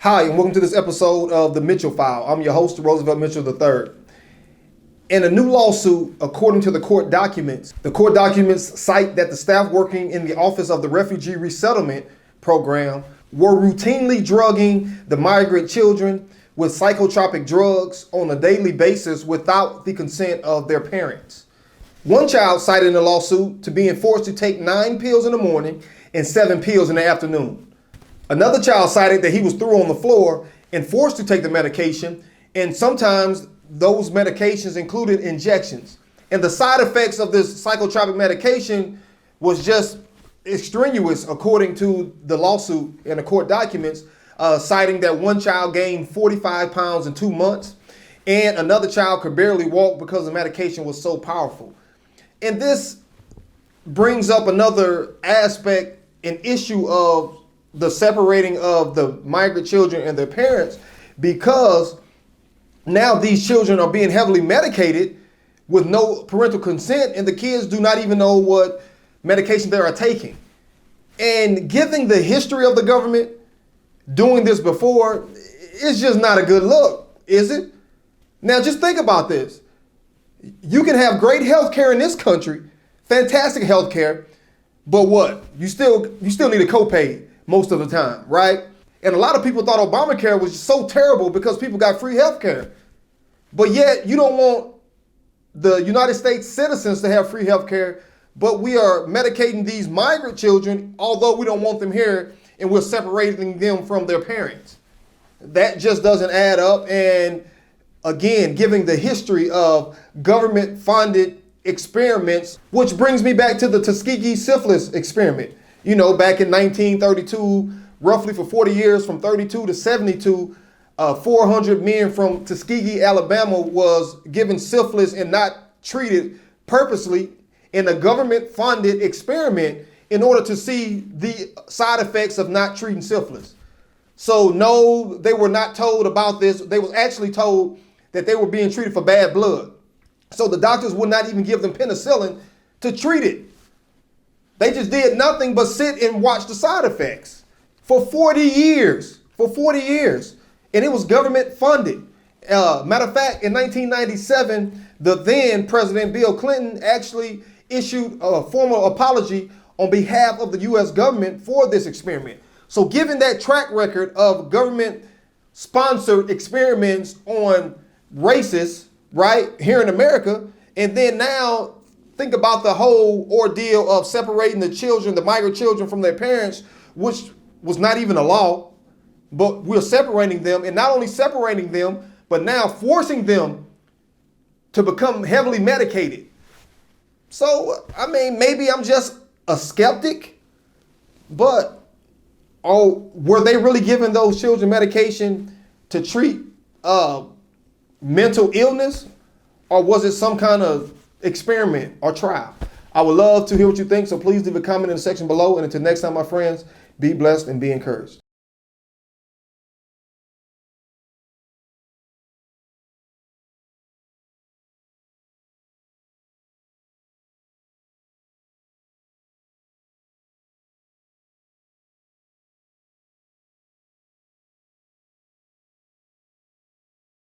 Hi, and welcome to this episode of the Mitchell File. I'm your host, Roosevelt Mitchell III. In a new lawsuit, according to the court documents cite that the staff working in the Office of the Refugee Resettlement Program were routinely drugging the migrant children with psychotropic drugs on a daily basis without the consent of their parents. One child cited in the lawsuit to being forced to take 9 pills in the morning and 7 pills in the afternoon. Another child cited that he was threw on the floor and forced to take the medication, and sometimes those medications included injections. And the side effects of this psychotropic medication was just extraneous, according to the lawsuit and the court documents, citing that one child gained 45 pounds in 2 months, and another child could barely walk because the medication was so powerful. And this brings up another aspect, an issue of the separating of the migrant children and their parents, because now these children are being heavily medicated with no parental consent, and the kids do not even know what medication they are taking. And given the history of the government doing this before, it's just not a good look, is it? Now just think about this. You can have great health care in this country, fantastic health care, but what? You still need a copay most of the time, right? And a lot of people thought Obamacare was so terrible because people got free health care. But yet you don't want the United States citizens to have free health care, but we are medicating these migrant children, although we don't want them here, and we're separating them from their parents. That just doesn't add up. And again, giving the history of government-funded experiments, which brings me back to the Tuskegee syphilis experiment. You know, back in 1932, roughly for 40 years, from 32 to 72, 400 men from Tuskegee, Alabama was given syphilis and not treated purposely in a government-funded experiment in order to see the side effects of not treating syphilis. So no, they were not told about this. They was actually told that they were being treated for bad blood. So the doctors would not even give them penicillin to treat it. They just did nothing but sit and watch the side effects for 40 years, And it was government funded. Matter of fact, in 1997, the then President Bill Clinton actually issued a formal apology on behalf of the U.S. government for this experiment. So given that track record of government sponsored experiments on racists, right, here in America, and then now think about the whole ordeal of separating the children, the migrant children, from their parents, which was not even a law, but we're separating them, and not only separating them, but now forcing them to become heavily medicated. So, I mean, maybe I'm just a skeptic, but were they really giving those children medication to treat mental illness, or was it some kind of experiment or trial? I would love to hear what you think, so please leave a comment in the section below. And until next time, my friends, be blessed and be encouraged.